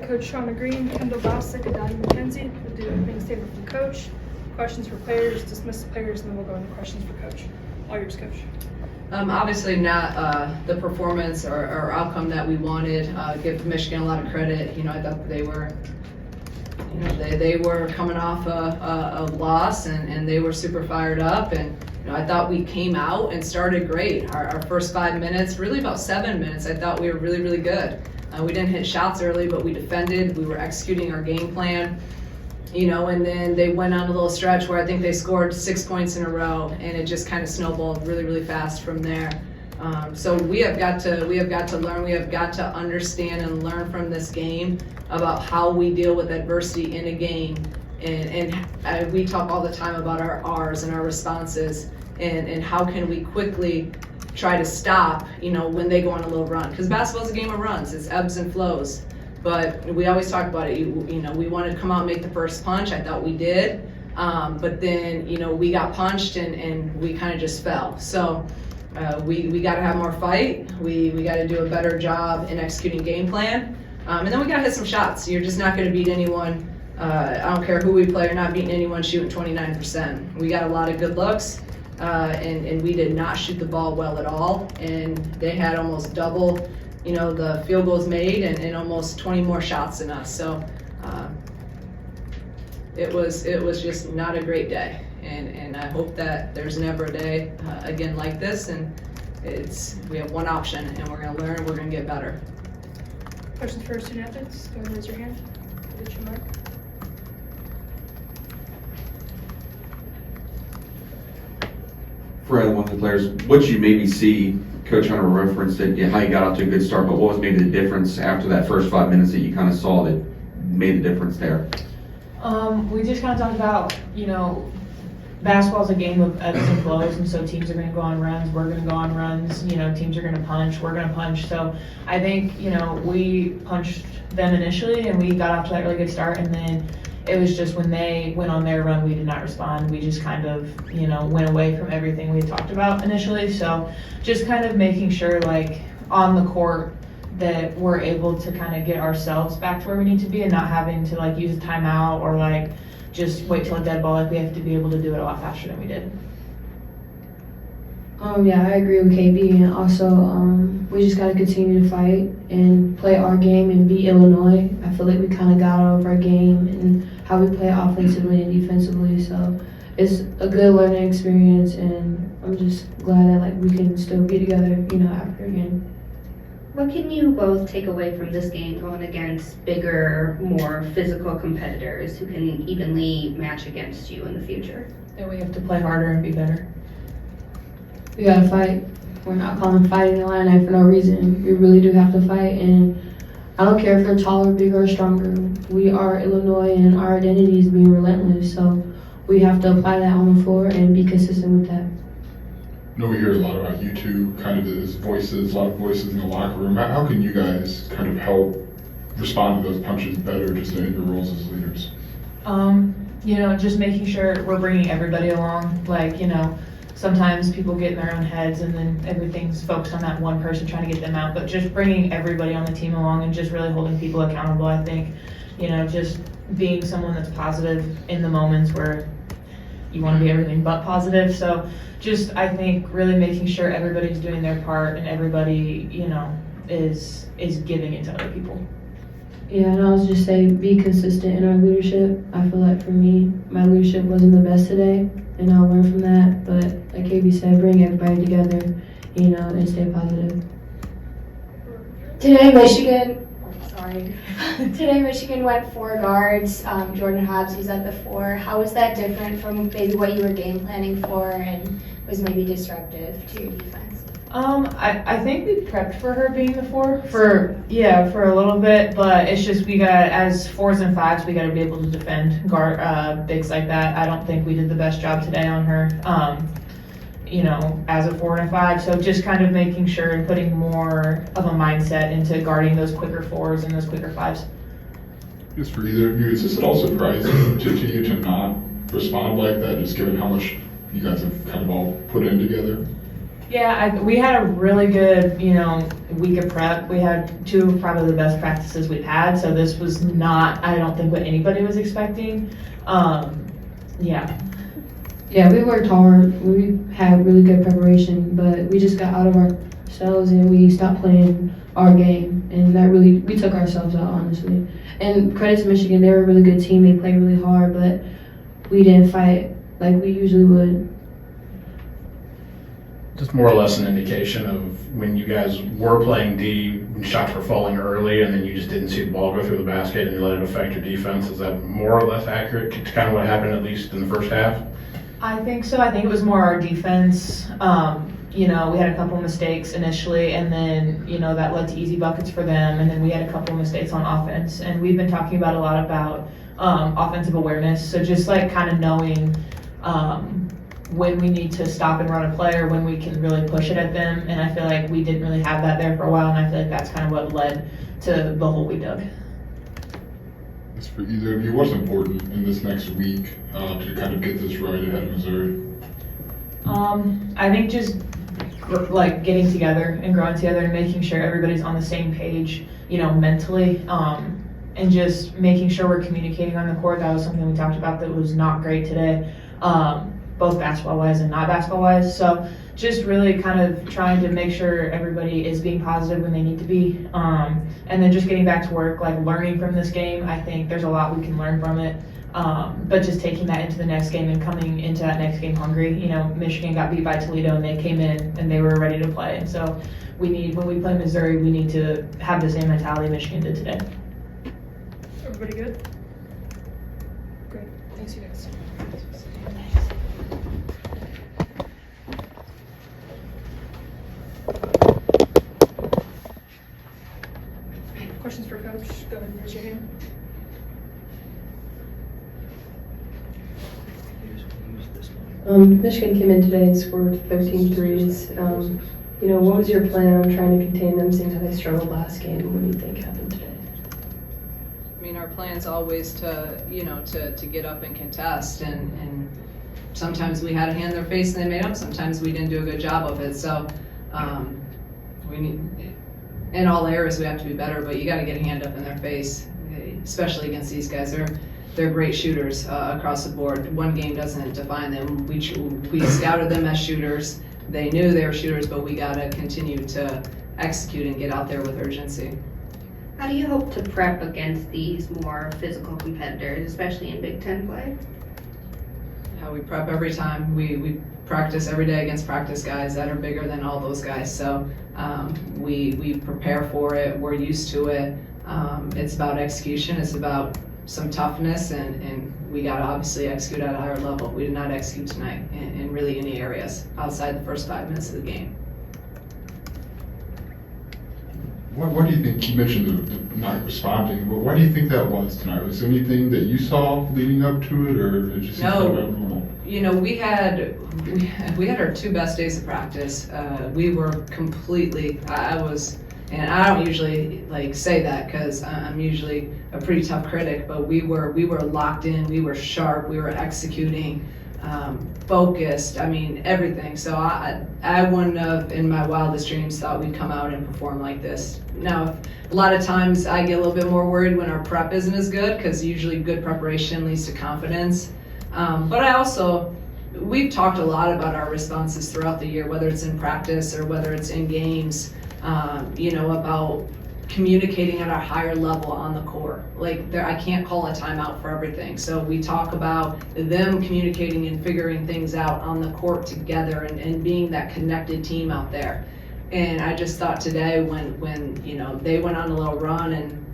Coach Shauna Green, Kendall Bostic, and Donnie McKenzie. We'll do opening statement from the coach, questions for players, dismiss the players, and then we'll go into questions for coach. All yours, coach. Obviously not the performance or outcome that we wanted. Give Michigan a lot of credit. I thought they were, they were coming off a loss and they were super fired up. And I thought we came out and started great. Our first 5 minutes, really about 7 minutes, I thought we were really, really good. We didn't hit shots early, but we defended. We were executing our game plan. And then they went on a little stretch where I think they scored 6 points in a row, and it just kind of snowballed really, really fast from there. So we have got to learn. We have got to understand and learn from this game about how we deal with adversity in a game. And we talk all the time about our R's and our responses, and how can we quickly try to stop, when they go on a little run. Because basketball's a game of runs. It's ebbs and flows. But we always talk about it. We wanted to come out and make the first punch. I thought we did. But then, we got punched and we kind of just fell. So we got to have more fight. We got to do a better job in executing game plan. And then we got to hit some shots. You're just not going to beat anyone. I don't care who we play. You're not beating anyone shooting 29%. We got a lot of good looks. And we did not shoot the ball well at all. And they had almost double the field goals made and almost 20 more shots than us. So it was just not a great day. And I hope that there's never a day again like this. And we have one option, and we're going to learn. We're going to get better. Questions for our student athletes? Go ahead and raise your hand. Get your mark. For either one of the players, what you maybe see, Coach Hunter referenced it, how you got out to a good start, but what was maybe the difference after that first 5 minutes that you kind of saw that made the difference there? We just kind of talked about, basketball's a game of ebbs and flows, and so teams are going to go on runs, we're going to go on runs, teams are going to punch, we're going to punch. So I think, we punched them initially and we got off to that really good start, and then it was just when they went on their run, we did not respond. We just kind of, went away from everything we had talked about initially. So just kind of making sure, on the court, that we're able to kind of get ourselves back to where we need to be and not having to, use a timeout or, just wait till a dead ball. We have to be able to do it a lot faster than we did. Yeah, I agree with KB, and also we just got to continue to fight and play our game and beat Illinois. I feel like we kind of got out of our game and how we play offensively and defensively, so it's a good learning experience, and I'm just glad that we can still be together, after a game. What can you both take away from this game going against bigger, more physical competitors who can evenly match against you in the future? And we have to play harder and be better. We gotta fight. We're not calling fighting the line for no reason. We really do have to fight, and I don't care if they're taller, bigger, or stronger. We are Illinois, and our identity is being relentless, so we have to apply that on the floor and be consistent with that. I know we hear a lot about you two, kind of as voices, a lot of voices in the locker room. How can you guys kind of help respond to those punches better, just in your roles as leaders? Just making sure we're bringing everybody along. Sometimes people get in their own heads and then everything's focused on that one person trying to get them out, but just bringing everybody on the team along and just really holding people accountable, I think. Just being someone that's positive in the moments where you want to be everything but positive. So just, I think, really making sure everybody's doing their part and everybody, is giving it to other people. Yeah, and I was just say be consistent in our leadership. I feel like for me, my leadership wasn't the best today, and I'll learn from that. But like KB said, bring everybody together, and stay positive. Today Michigan went 4 guards. Jordan Hobbs was at the 4. How was that different from maybe what you were game planning for, and was maybe disruptive to your defense? I think we prepped for her being the 4 for a little bit, but it's just we got, as 4s and 5s, we got to be able to defend guard bigs like that. I don't think we did the best job today on her. As a 4 and a 5, so just kind of making sure and putting more of a mindset into guarding those quicker 4s and those quicker 5s. Just for either of you, is this at all surprising to you to not respond like that, just given how much you guys have kind of all put in together? Yeah, we had a really good, week of prep. We had 2 of probably the best practices we've had, so this was not, I don't think, what anybody was expecting. Yeah. Yeah, we worked hard. We had really good preparation, but we just got out of ourselves and we stopped playing our game, and that really, we took ourselves out, honestly. And credit to Michigan, they're a really good team. They played really hard, but we didn't fight like we usually would. Just more or less an indication of when you guys were playing D, when shots were falling early, and then you just didn't see the ball go through the basket and you let it affect your defense. Is that more or less accurate to kind of what happened, at least in the first half? I think so. I think it was more our defense. We had a couple of mistakes initially, and then, that led to easy buckets for them. And then we had a couple of mistakes on offense. And we've been talking a lot about offensive awareness. So just like kind of knowing when we need to stop and run a play, or when we can really push it at them. And I feel like we didn't really have that there for a while. And I feel like that's kind of what led to the hole we dug. As for either of you, what's important in this next week to kind of get this right ahead of Missouri? I think just like getting together and growing together and making sure everybody's on the same page, mentally, and just making sure we're communicating on the court. That was something we talked about that was not great today, both basketball-wise and not basketball-wise. So just really kind of trying to make sure everybody is being positive when they need to be, and then just getting back to work, like learning from this game. I think there's a lot we can learn from it. But just taking that into the next game and coming into that next game hungry. Michigan got beat by Toledo and they came in and they were ready to play. And so when we play Missouri, we need to have the same mentality Michigan did today. Everybody good? Great. Thanks, you guys. Questions for Coach? Go ahead and raise your hand. Michigan came in today and scored 13 threes. What was your plan on trying to contain them, seeing how they struggled last game? What do you think happened today? I mean, our plan's always to get up and contest, and sometimes we had a hand in their face and they made up, sometimes we didn't do a good job of it. So we need, in all areas we have to be better, but you got to get a hand up in their face, especially against these guys. They're great shooters across the board. One game doesn't define them. We scouted them as shooters. They knew they were shooters, but we got to continue to execute and get out there with urgency. How do you hope to prep against these more physical competitors, especially in Big Ten play? How we prep every time. We practice every day against practice guys that are bigger than all those guys. So we prepare for it. We're used to it. It's about execution. It's about some toughness, and we got to obviously execute at a higher level. We did not execute tonight in really any areas outside the first 5 minutes of the game. What do you think, you mentioned the not responding, but why do you think that was tonight? Was there anything that you saw leading up to it, or it just seemed kind of abnormal? We had our 2 best days of practice. We were completely, and I don't usually say that because I'm usually a pretty tough critic, but we were locked in, we were sharp, we were executing, focused, everything. So I wouldn't have in my wildest dreams thought we'd come out and perform like this. Now, a lot of times I get a little bit more worried when our prep isn't as good, because usually good preparation leads to confidence. But we've talked a lot about our responses throughout the year, whether it's in practice or whether it's in games. About communicating at a higher level on the court. I can't call a timeout for everything. So we talk about them communicating and figuring things out on the court together and being that connected team out there. And I just thought today when they went on a little run and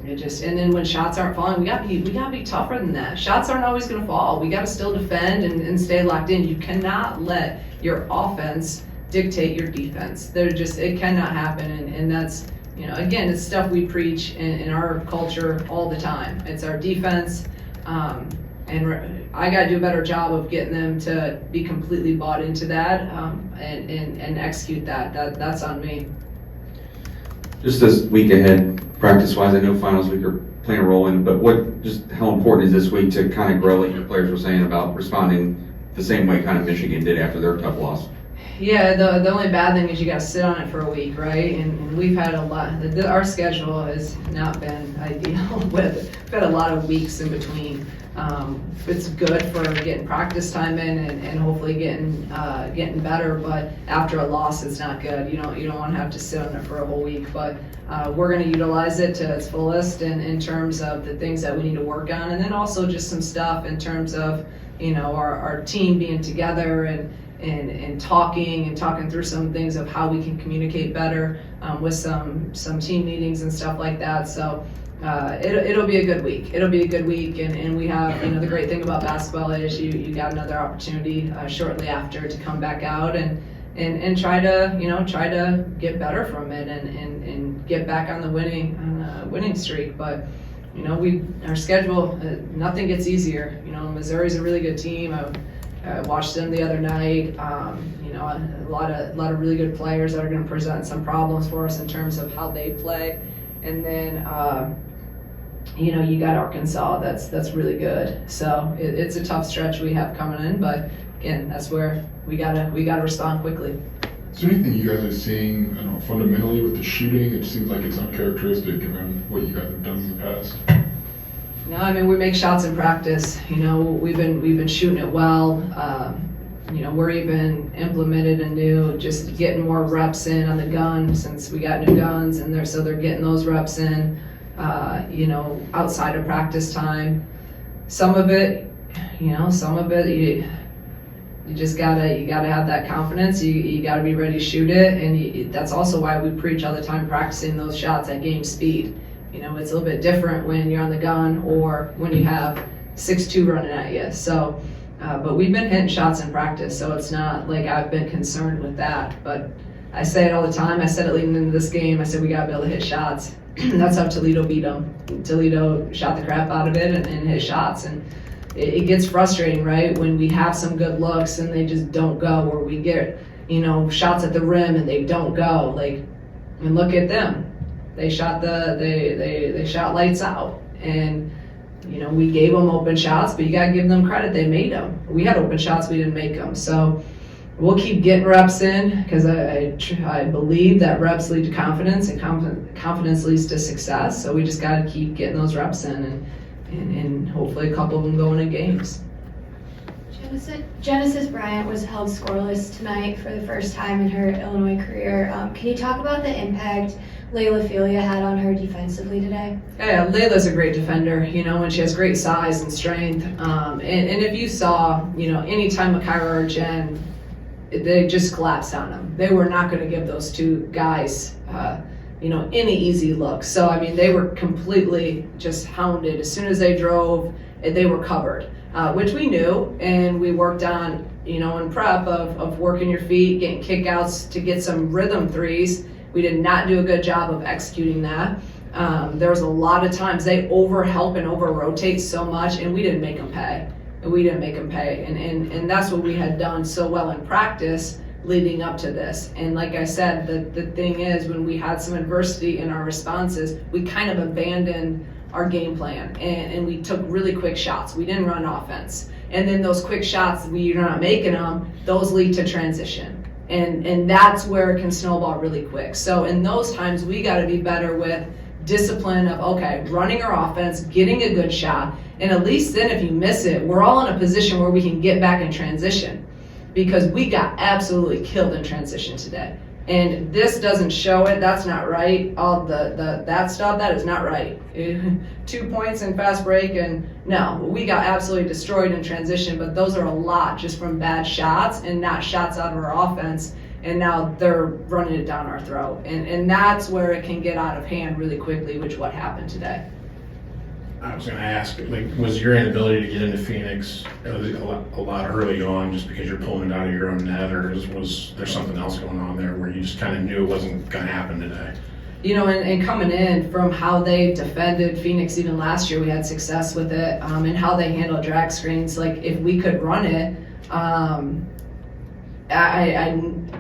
then when shots aren't falling, we gotta be tougher than that. Shots aren't always gonna fall. We gotta still defend and stay locked in. You cannot let your offense dictate your defense. It cannot happen, and that's, again, it's stuff we preach in our culture all the time. It's our defense, and I gotta do a better job of getting them to be completely bought into that, and execute that. That's on me. Just this week ahead, practice-wise, I know finals week are playing a role in it, but just how important is this week to kind of grow, like your players were saying about responding the same way kind of Michigan did after their tough loss? Yeah, the only bad thing is you gotta sit on it for a week, right? And we've had a lot, our schedule has not been ideal with, we've had a lot of weeks in between. It's good for getting practice time in and hopefully getting better, but after a loss, it's not good. You don't wanna have to sit on it for a whole week, but we're gonna utilize it to its fullest in terms of the things that we need to work on, and then also just some stuff in terms of, our team being together and talking through some things of how we can communicate better with some team meetings and stuff like that. So it'll be a good week. It'll be a good week, and we have, the great thing about basketball is you got another opportunity shortly after to come back out and try to get better from it and get back on the winning streak. But our schedule, nothing gets easier. Missouri's a really good team. I watched them the other night. A lot of really good players that are going to present some problems for us in terms of how they play. And then, you got Arkansas. That's really good. So it's a tough stretch we have coming in, but again, that's where we gotta respond quickly. Is there anything you guys are seeing, fundamentally with the shooting? It seems like it's uncharacteristic given what you guys have done in the past. No, we make shots in practice. We've been shooting it well. We're even implemented a new, just getting more reps in on the gun since we got new guns, and they're getting those reps in. Outside of practice time. Some of it, you just gotta have that confidence. You gotta be ready to shoot it, and that's also why we preach all the time practicing those shots at game speed. It's a little bit different when you're on the gun or when you have 6'2" running at you. So, but we've been hitting shots in practice, so it's not like I've been concerned with that. But I say it all the time. I said it leading into this game. I said we gotta be able to hit shots. That's how Toledo beat them. Toledo shot the crap out of it and hit shots, and it gets frustrating, right? When we have some good looks and they just don't go, or we get, shots at the rim and they don't go. And look at them. They shot they shot lights out, and we gave them open shots, but you gotta give them credit. They made them. We had open shots, we didn't make them. So we'll keep getting reps in because I believe that reps lead to confidence, and confidence leads to success. So we just gotta keep getting those reps in, and hopefully a couple of them going in games. Genesis Bryant was held scoreless tonight for the first time in her Illinois career. Can you talk about the impact Layla Filia had on her defensively today? Yeah, Layla's a great defender, and she has great size and strength. And if you saw, anytime Makaira or Jen, they just collapsed on them. They were not going to give those two guys, any easy look. So, they were completely just hounded. As soon as they drove, they were covered, which we knew, and we worked on, in prep of working your feet, getting kickouts to get some rhythm threes. We did not do a good job of executing that. There was a lot of times they over-help and over-rotate so much, and we didn't make them pay. And that's what we had done so well in practice leading up to this. And like I said, the thing is, when we had some adversity in our responses, we kind of abandoned our game plan, and we took really quick shots. We didn't run offense. And then those quick shots, you're not making them, those lead to transition. And that's where it can snowball really quick. So in those times, we got to be better with discipline of, okay, running our offense, getting a good shot, and at least then if you miss it, we're all in a position where we can get back in transition, because we got absolutely killed in transition today. And this doesn't show it. That's not right. All that stuff, that is not right. 2 points in fast break, and no, we got absolutely destroyed in transition, but those are a lot just from bad shots and not shots out of our offense, and now they're running it down our throat. And that's where it can get out of hand really quickly, which what happened today. I was going to ask, was your inability to get into Phoenix a lot early on just because you're pulling it out of your own net, or was there something else going on there where you just kind of knew it wasn't going to happen today? And coming in from how they defended Phoenix even last year, we had success with it, and how they handle drag screens. If we could run it,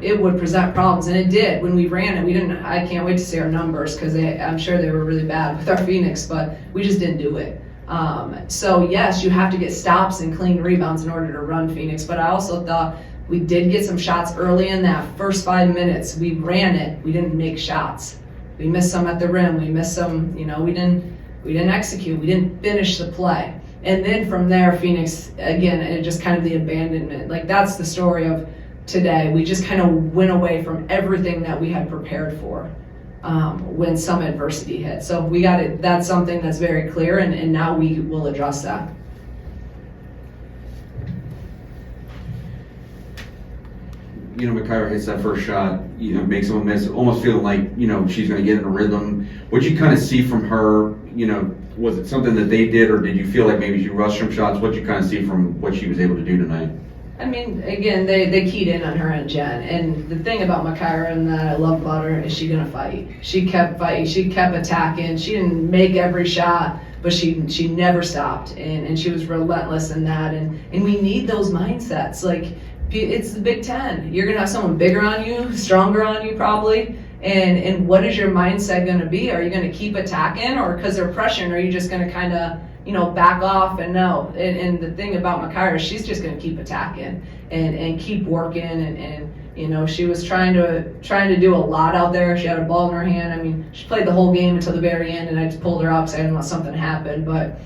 it would present problems, and it did. When we ran it, I can't wait to see our numbers, because I'm sure they were really bad with our Phoenix, but we just didn't do it. So yes, you have to get stops and clean rebounds in order to run Phoenix, but I also thought We did get some shots early in that first 5 minutes. We ran it. We didn't make shots. We missed some at the rim. We missed some, we didn't execute. We didn't finish the play. And then from there, Phoenix, again, it just kind of the abandonment. Like, that's the story of today. We just kind of went away from everything that we had prepared for when some adversity hit. So we got it. That's something that's very clear, and now we will address that. Makaira hits that first shot, makes someone miss, almost feeling like, she's going to get in a rhythm. What'd you kind of see from her? Was it something that they did, or did you feel like maybe she rushed some shots? What'd you kind of see from what she was able to do tonight? I mean, again, they keyed in on her and Jen. And the thing about Makaira and that I love about her is she's going to fight. She kept fighting. She kept attacking. She didn't make every shot, but she never stopped. And she was relentless in that. And we need those mindsets. Like, it's the Big Ten. You're going to have someone bigger on you, stronger on you probably. And what is your mindset going to be? Are you going to keep attacking, or because they're pressuring, are you just going to kind of, back off and no? And the thing about Makaira, she's just going to keep attacking and keep working. And she was trying to do a lot out there. She had a ball in her hand. I mean, she played the whole game until the very end, and I just pulled her out because I didn't want something to happen. But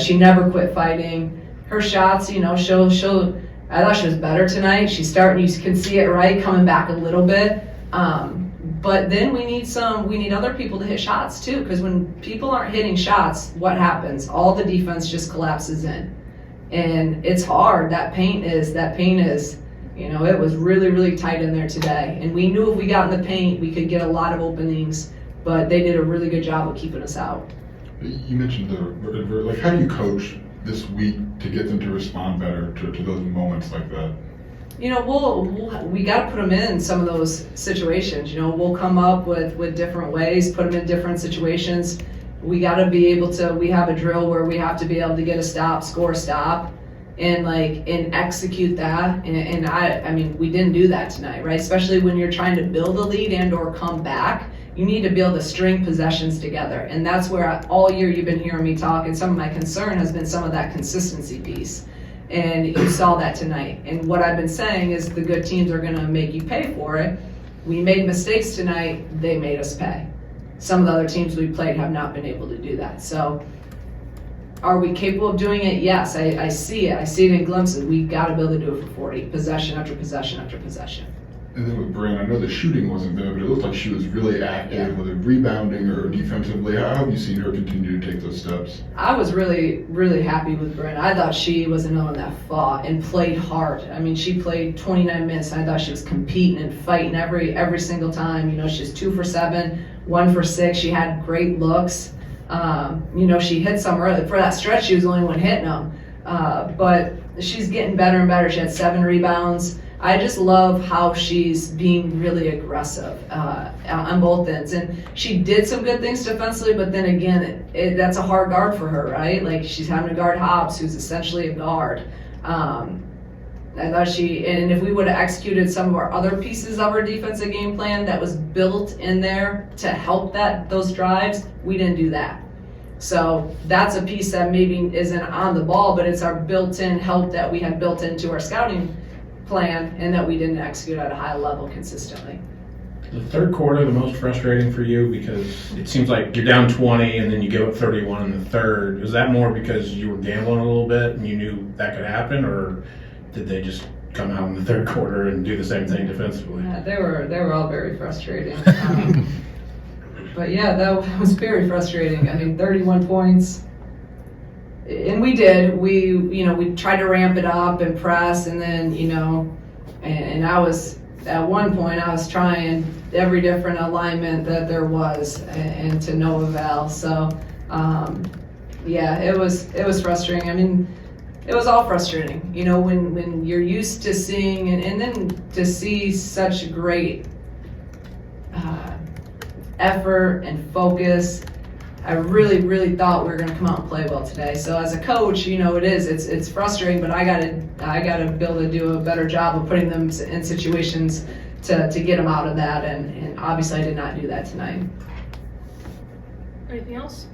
she never quit fighting. Her shots, she'll. I thought she was better tonight. She's starting, you can see it right, coming back a little bit. But then we need other people to hit shots too, because when people aren't hitting shots, what happens? All the defense just collapses in. And it's hard. That paint is, it was really, really tight in there today. And we knew if we got in the paint, we could get a lot of openings, but they did a really good job of keeping us out. You mentioned how do you coach this week to get them to respond better to those moments like that? We got to put them in some of those situations. We'll come up with different ways, put them in different situations. We got to be able to, we have a drill where we have to be able to get a stop, score a stop, and execute that. And I mean, we didn't do that tonight, right? Especially when you're trying to build a lead and or come back. You need to be able to string possessions together. And that's where all year you've been hearing me talk, and some of my concern has been some of that consistency piece. And you saw that tonight. And what I've been saying is the good teams are going to make you pay for it. We made mistakes tonight. They made us pay. Some of the other teams we played have not been able to do that. So are we capable of doing it? Yes, I see it. I see it in glimpses. We've got to be able to do it for 40, possession after possession after possession. And then with Bryn, I know the shooting wasn't there, but it looked like she was really active, whether rebounding or defensively. How have you seen her continue to take those steps? I was really, really happy with Bryn. I thought she was another one that fought and played hard. I mean, she played 29 minutes, and I thought she was competing and fighting every single time. She's 2 for 7, 1 for 6. She had great looks. She hit some early. For that stretch, she was the only one hitting them. But she's getting better and better. She had 7 rebounds. I just love how she's being really aggressive on both ends. And she did some good things defensively, but then again, that's a hard guard for her, right? Like, she's having to guard Hobbs, who's essentially a guard. I thought and if we would have executed some of our other pieces of our defensive game plan that was built in there to help those drives, we didn't do that. So that's a piece that maybe isn't on the ball, but it's our built-in help that we had built into our scouting plan and that we didn't execute at a high level consistently. The third quarter, the most frustrating for you, because it seems like you're down 20 and then you give up 31 in the third. Is that more because you were gambling a little bit and you knew that could happen, or did they just come out in the third quarter and do the same thing defensively? Yeah, they were all very frustrating. But yeah, that was very frustrating. I mean, 31 points. And we did. We tried to ramp it up and press, and then, and I was, at one point, I was trying every different alignment that there was, and to no avail. So, yeah, it was frustrating. I mean, it was all frustrating, when you're used to seeing, and then to see such great effort and focus. I really, really thought we were going to come out and play well today. So as a coach, it's frustrating, but I gotta be able to do a better job of putting them in situations to get them out of that. And obviously I did not do that tonight. Anything else?